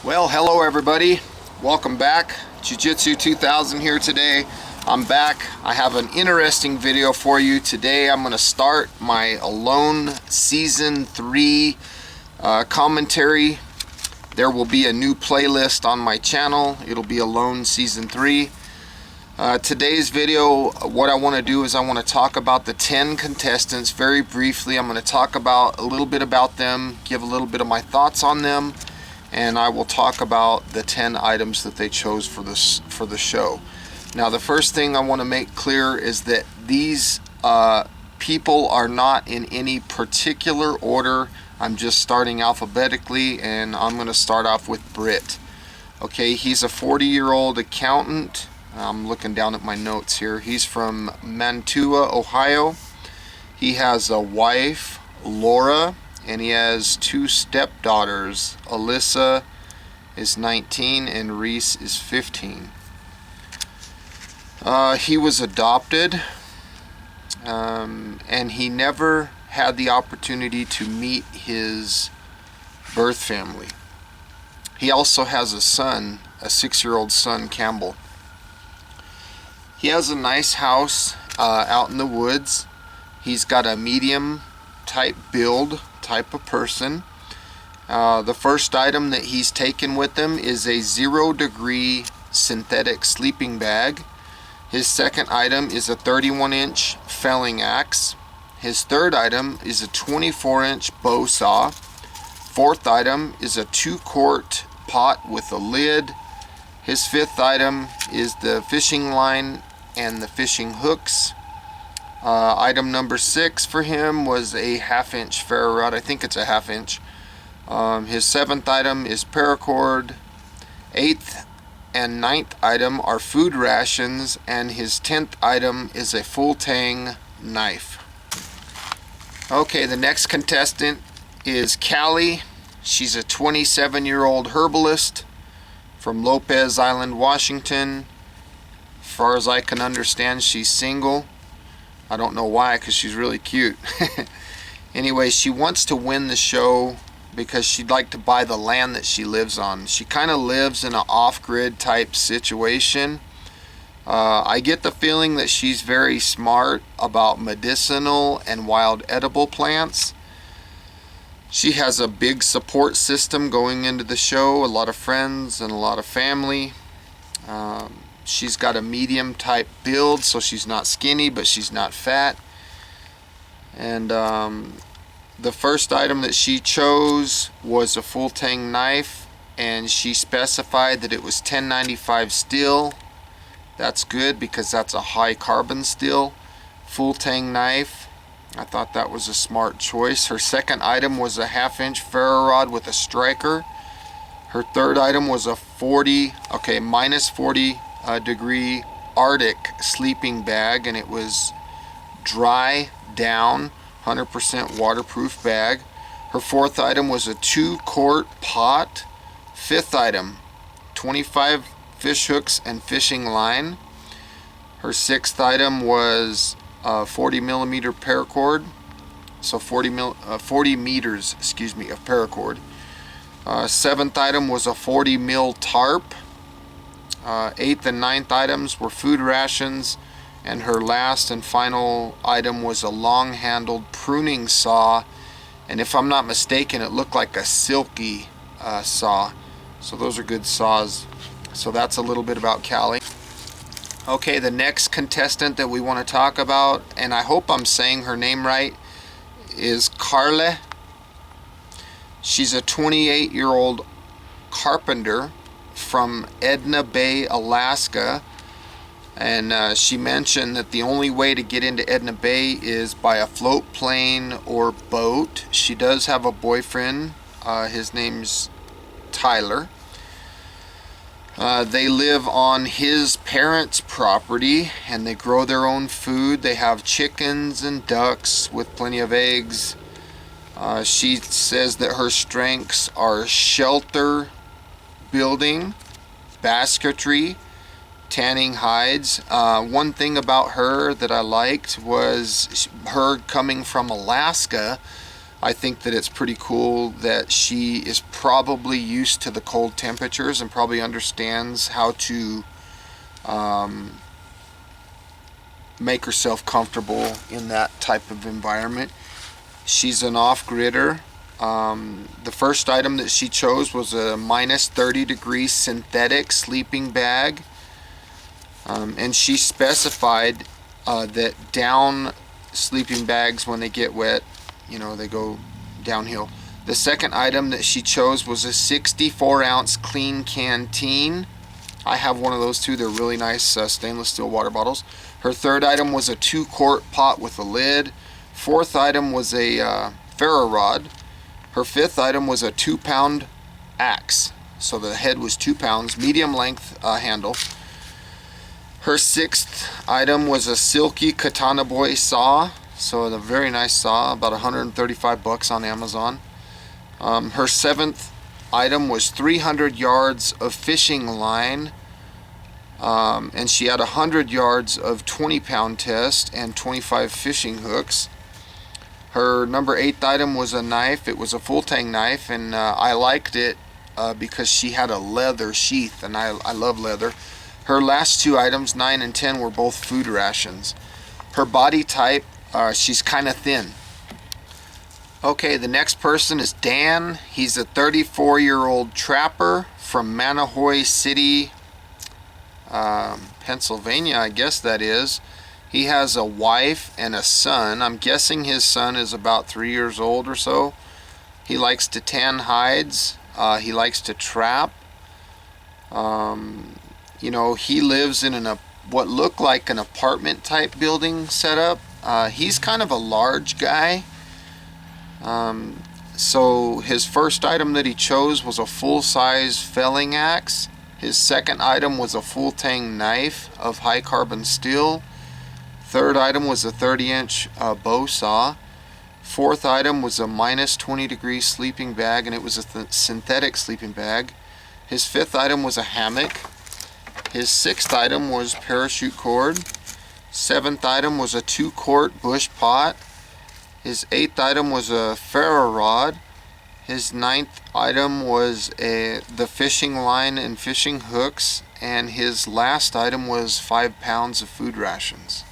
Well, hello everybody. Welcome back. Jiu-Jitsu 2000 here today. I'm back. I have an interesting video for you today. I'm going to start my Alone Season 3 commentary. There will be a new playlist on my channel. It'll be Alone Season 3. Today's video, what I want to do is I want to talk about the 10 contestants very briefly. I'm going to talk about a little bit about them, give a little bit of my thoughts on them, and I will talk about the 10 items that they chose for the show. Now, the first thing I want to make clear is that these people are not in any particular order. I'm just starting alphabetically, and I'm going to start off with Britt. Okay, he's a 40-year-old accountant. I'm looking down at my notes here. He's from Mantua, Ohio. He has a wife, Laura, and he has two stepdaughters. Alyssa is 19 and Reese is 15. He was adopted, and he never had the opportunity to meet his birth family. He also has a son, a 6-year-old son, Campbell. He has a nice house out in the woods. He's got a medium type build type of person. The first item that he's taken with him is a 0-degree synthetic sleeping bag. His second item is a 31-inch felling axe. His third item is a 24-inch bow saw. Fourth item is a 2-quart pot with a lid. His fifth item is the fishing line and the fishing hooks. Item number 6 for him was a 1/2-inch ferro rod. I think it's a 1/2 inch. His 7th item is paracord. 8th and 9th item are food rations, and his 10th item is a full tang knife. Okay, the next contestant is Callie. She's a 27-year-old herbalist from Lopez Island, Washington. As far as I can understand, she's single. I don't know why, because she's really cute. Anyway, she wants to win the show because she'd like to buy the land that she lives on. She kind of lives in an off-grid type situation. I get the feeling that she's very smart about medicinal and wild edible plants. She has a big support system going into the show, a lot of friends and a lot of family. She's got a medium type build, so she's not skinny, but she's not fat. And the first item that she chose was a full tang knife, and she specified that it was 1095 steel. That's good because that's a high carbon steel. Full tang knife. I thought that was a smart choice. Her second item was a 1/2-inch ferro rod with a striker. Her third item was a minus 40 degree Arctic sleeping bag, and it was dry down 100% waterproof bag. Her fourth item was a 2-quart pot. Fifth item, 25 fish hooks and fishing line. Her sixth item was 40 millimeter paracord, so 40 meters of paracord. Seventh item was a 40 mil tarp. Eighth and ninth items were food rations, and her last and final item was a long-handled pruning saw, and if I'm not mistaken, it looked like a silky saw. So those are good saws. So that's a little bit about Callie. Okay, the next contestant that we want to talk about, and I hope I'm saying her name right, is Carla. She's a 28-year-old carpenter from Edna Bay, Alaska, and she mentioned that the only way to get into Edna Bay is by a float plane or boat. She does have a boyfriend. His name's Tyler. They live on his parents' property, and they grow their own food. They have chickens and ducks with plenty of eggs. She says that her strengths are shelter building, basketry, tanning hides. One thing about her that I liked was her coming from Alaska. I think that it's pretty cool that she is probably used to the cold temperatures and probably understands how to make herself comfortable in that type of environment. She's an off-gridder. The first item that she chose was a minus 30 degree synthetic sleeping bag. And she specified that down sleeping bags, when they get wet, they go downhill. The second item that she chose was a 64 ounce clean canteen. I have one of those too. They're really nice stainless steel water bottles. Her third item was a 2-quart pot with a lid. Fourth item was a ferro rod. Her fifth item was a 2-pound axe. So the head was 2 pounds, medium length handle. Her sixth item was a silky katana boy saw. So a very nice saw, about $135 on Amazon. Her seventh item was 300 yards of fishing line. And she had 100 yards of 20-pound test and 25 fishing hooks. Her number 8th item was a knife. It was a full-tang knife, and I liked it because she had a leather sheath, and I love leather. Her last 2 items, 9 and 10, were both food rations. Her body type, she's kind of thin. Okay, the next person is Dan. He's a 34-year-old trapper from Mahanoy City, Pennsylvania, I guess that is. He has a wife and a son. I'm guessing his son is about 3 years old or so. He likes to tan hides. He likes to trap. He lives in what looked like an apartment type building setup. He's kind of a large guy. So his first item that he chose was a full-size felling axe. His second item was a full-tang knife of high carbon steel. Third item was a 30-inch bow saw. Fourth item was a minus 20 degree sleeping bag, and it was a synthetic sleeping bag. His fifth item was a hammock. His sixth item was parachute cord. Seventh item was a 2-quart bush pot. His eighth item was a ferro rod. His ninth item was the fishing line and fishing hooks. And his last item was 5 pounds of food rations.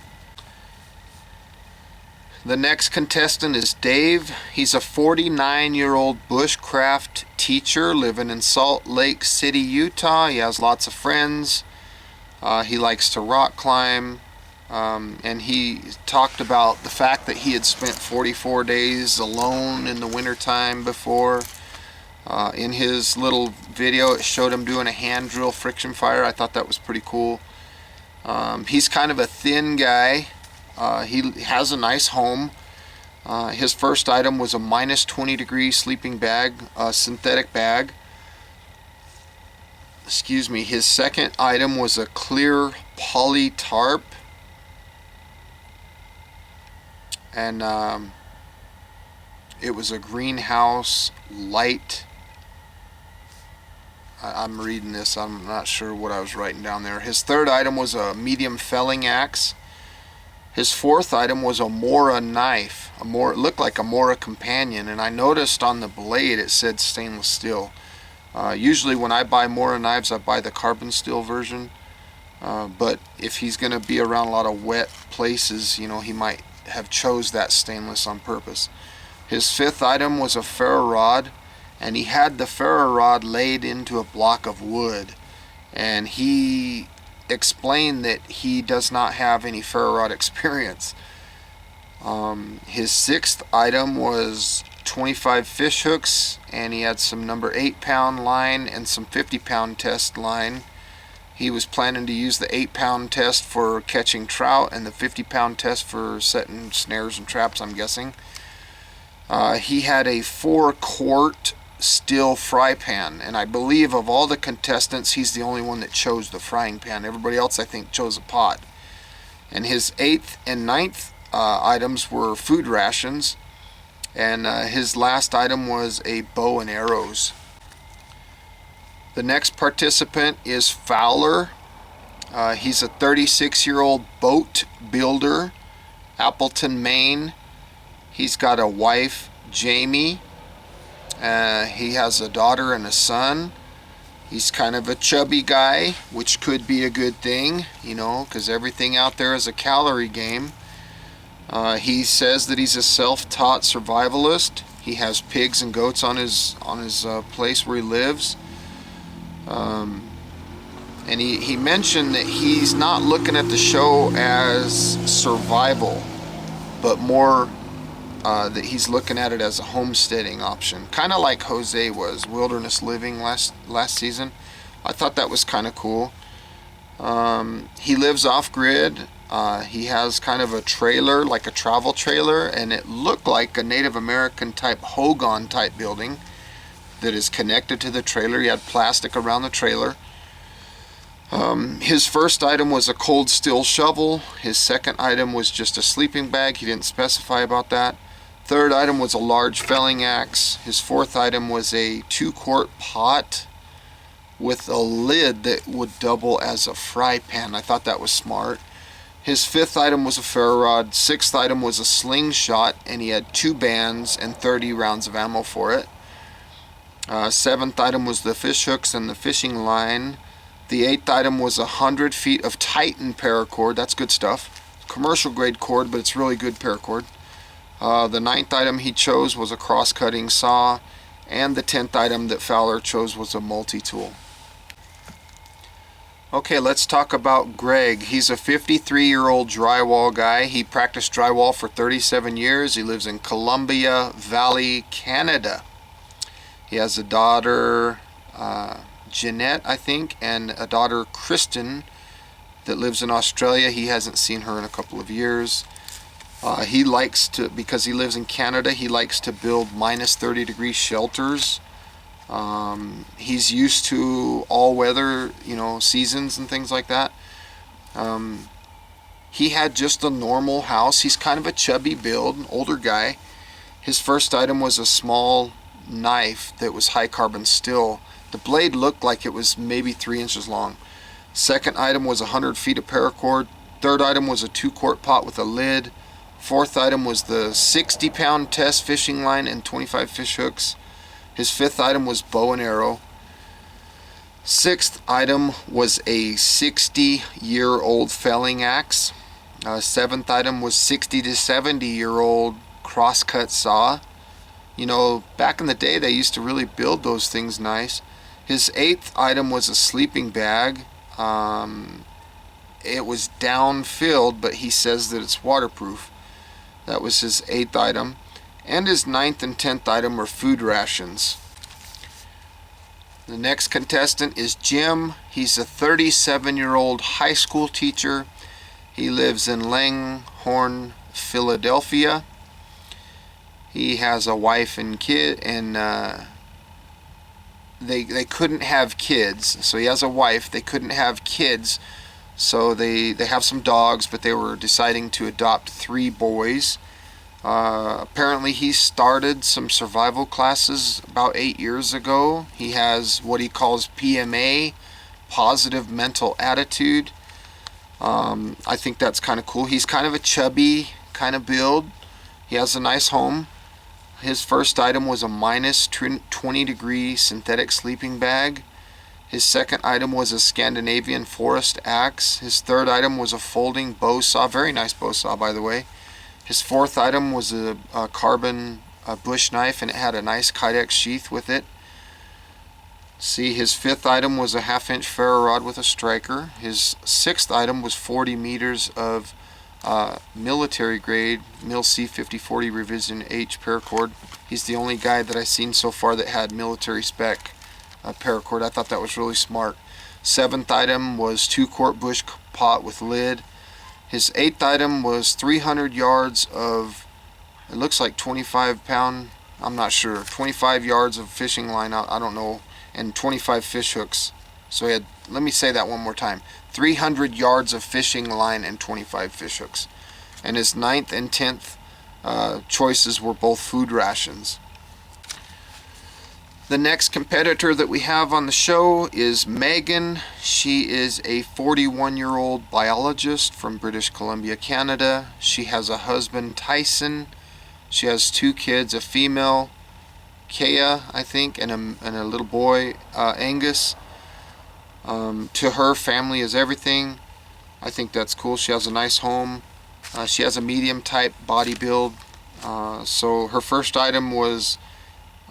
The next contestant is Dave. He's a 49-year-old bushcraft teacher living in Salt Lake City, Utah. He has lots of friends. He likes to rock climb. And he talked about the fact that he had spent 44 days alone in the wintertime before. In his little video, it showed him doing a hand drill friction fire. I thought that was pretty cool. He's kind of a thin guy. He has a nice home. His first item was a minus 20 degree sleeping bag, a synthetic bag. Excuse me. His second item was a clear poly tarp. And it was a greenhouse light. I'm reading this. I'm not sure what I was writing down there. His third item was a medium felling axe. His fourth item was a Mora knife. It looked like a Mora companion, and I noticed on the blade it said stainless steel. Usually when I buy Mora knives, I buy the carbon steel version. But if he's going to be around a lot of wet places, he might have chose that stainless on purpose. His fifth item was a ferro rod, and he had the ferro rod laid into a block of wood. And he explained that he does not have any ferro rod experience. His sixth item was 25 fish hooks, and he had some number 8-pound line and some 50-pound test line. He was planning to use the 8-pound test for catching trout and the 50-pound test for setting snares and traps, I'm guessing. He had a 4-quart steel fry pan, and I believe of all the contestants, he's the only one that chose the frying pan. Everybody else, I think, chose a pot. And his 8th and 9th items were food rations, and his last item was a bow and arrows. The next participant is Fowler. He's a 36-year-old boat builder, Appleton, Maine. He's got a wife, Jamie. He has a daughter and a son. He's kind of a chubby guy, which could be a good thing, you know, because everything out there is a calorie game. He says that he's a self-taught survivalist. He has pigs and goats on his place where he lives. And he mentioned that he's not looking at the show as survival, but more that he's looking at it as a homesteading option, kind of like Jose was, wilderness living last season. I thought that was kind of cool. He lives off-grid. He has kind of a trailer, like a travel trailer, and it looked like a Native American type hogan type building that is connected to the trailer. He had plastic around the trailer. His first item was a cold steel shovel. His second item was just a sleeping bag. He didn't specify about that. Third item was a large felling axe. His fourth item was a 2-quart pot with a lid that would double as a fry pan. I thought that was smart. His fifth item was a ferro rod. Sixth item was a slingshot, and he had 2 bands and 30 rounds of ammo for it. Seventh item was the fish hooks and the fishing line. The 8th item was 100 feet of Titan paracord. That's good stuff. Commercial grade cord, but it's really good paracord. The 9th item he chose was a cross-cutting saw, and the 10th item that Fowler chose was a multi-tool. Okay, let's talk about Greg. He's a 53-year-old drywall guy. He practiced drywall for 37 years. He lives in Columbia Valley, Canada. He has a daughter, Jeanette, I think, and a daughter, Kristen, that lives in Australia. He hasn't seen her in a couple of years. He likes to, because he lives in Canada, he likes to build minus 30 degree shelters. He's used to all weather, you know, seasons and things like that. He had just a normal house. He's kind of a chubby build, an older guy. His first item was a small knife that was high carbon steel. The blade looked like it was maybe 3 inches long. Second item was 100 feet of paracord. Third item was a 2-quart pot with a lid. Fourth item was the 60-pound test fishing line and 25 fish hooks. His fifth item was bow and arrow. Sixth item was a 60-year-old felling axe. Seventh item was 60 to 70-year-old crosscut saw. You know, back in the day they used to really build those things nice. His 8th item was a sleeping bag. It was down-filled, but he says that it's waterproof. That was his 8th item. And his 9th and 10th item were food rations. The next contestant is Jim. He's a 37-year-old high school teacher. He lives in Langhorne, Philadelphia. He has a wife and kid, and they couldn't have kids. So he has a wife. They couldn't have kids. So they have some dogs, but they were deciding to adopt 3 boys. Apparently he started some survival classes about 8 years ago. He has what he calls PMA, positive mental attitude. I think that's kind of cool. He's kind of a chubby kind of build. He has a nice home. His first item was a minus 20 degree synthetic sleeping bag. His second item was a Scandinavian forest axe. His third item was a folding bow saw. Very nice bow saw, by the way. His fourth item was a carbon bush knife, and it had a nice Kydex sheath with it. See, his fifth item was a 1/2-inch ferro rod with a striker. His sixth item was 40 meters of military grade Mil C 5040 Revision H paracord. He's the only guy that I've seen so far that had military spec paracord. I thought that was really smart. Seventh item was 2-quart bush pot with lid. His 8th item was 300 yards of, it looks like 25-pound, I'm not sure, 25 yards of fishing line, I don't know, and 25 fish hooks. So he had, let me say that one more time, 300 yards of fishing line and 25 fish hooks. And his 9th and 10th choices were both food rations. The next competitor that we have on the show is Megan. She is a 41-year-old biologist from British Columbia, Canada. She has a husband, Tyson. She has 2 kids, a female, Kea, I think, and a little boy, Angus. To her, family is everything. I think that's cool. She has a nice home. She has a medium type body build. So her first item was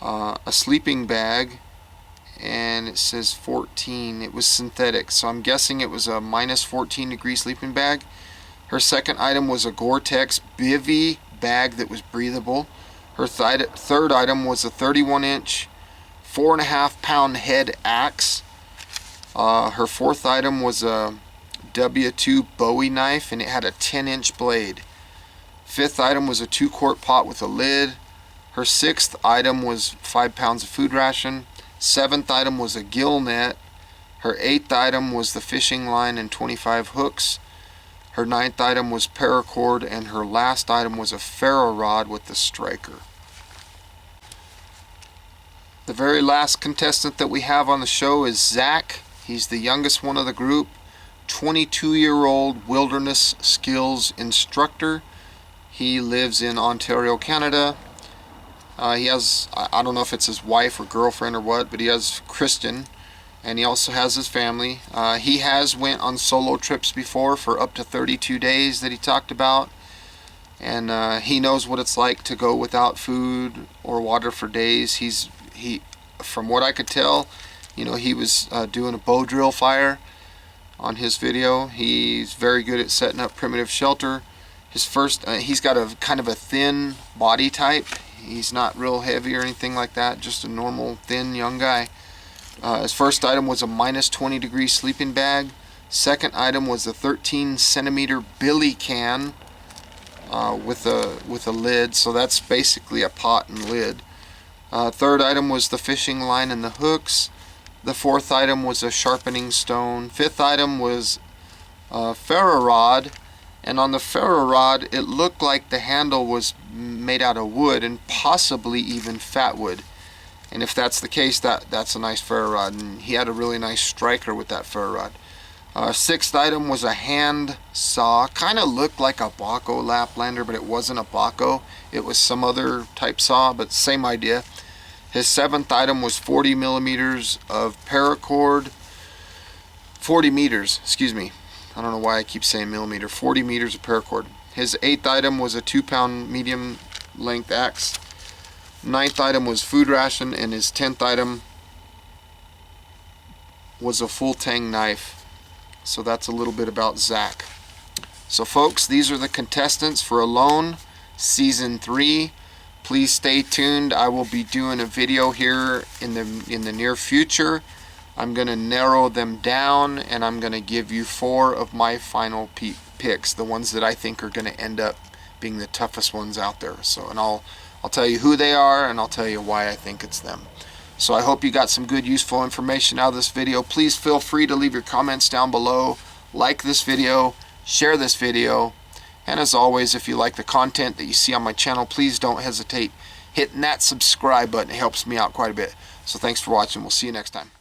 a sleeping bag, and it says 14. It was synthetic, so I'm guessing it was a minus 14 degree sleeping bag. Her second item was a Gore-Tex bivy bag that was breathable. Her third item was a 31-inch, 4.5 pound head axe. Her fourth item was a W2 Bowie knife, and it had a 10-inch blade. Fifth item was a 2-quart pot with a lid. Her sixth item was 5 pounds of food ration. Seventh item was a gill net. Her eighth item was the fishing line and 25 hooks. Her ninth item was paracord, and her last item was a ferro rod with the striker. The very last contestant that we have on the show is Zach. He's the youngest one of the group. 22-year-old wilderness skills instructor. He lives in Ontario, Canada. He has, I don't know if it's his wife or girlfriend or what, but he has Kristen, and he also has his family. He has went on solo trips before for up to 32 days that he talked about, and he knows what it's like to go without food or water for days. From what I could tell, he was doing a bow drill fire on his video. He's very good at setting up primitive shelter. He's got a kind of a thin body type. He's not real heavy or anything like that, just a normal thin young guy. His first item was a minus 20 degree sleeping bag. Second item was a 13 centimeter billy can with a lid, so that's basically a pot and lid. Third item was the fishing line and the hooks. The fourth item was a sharpening stone. Fifth item was a ferro rod, and on the ferro rod it looked like the handle was made out of wood and possibly even fat wood. And if that's the case, that's a nice ferro rod, and he had a really nice striker with that ferro rod. Sixth item was a hand saw. Kind of looked like a Baco Laplander, but it wasn't a Baco. It was some other type saw, but same idea. His seventh item was 40 millimeters of paracord. 40 meters, excuse me. I don't know why I keep saying millimeter. 40 meters of paracord. His eighth item was a 2-pound medium length axe. Ninth item was food ration, and his 10th item was a full tang knife. So that's a little bit about Zach. So folks, these are the contestants for Alone Season 3. Please stay tuned. I will be doing a video here in the near future. I'm going to narrow them down, and I'm going to give you 4 of my final picks, the ones that I think are going to end up being the toughest ones out there. So, and I'll tell you who they are, and I'll tell you why I think it's them. So I hope you got some good, useful information out of this video. Please feel free to leave your comments down below. Like this video, share this video, and as always, if you like the content that you see on my channel, please don't hesitate hitting that subscribe button. It helps me out quite a bit. So thanks for watching. We'll see you next time.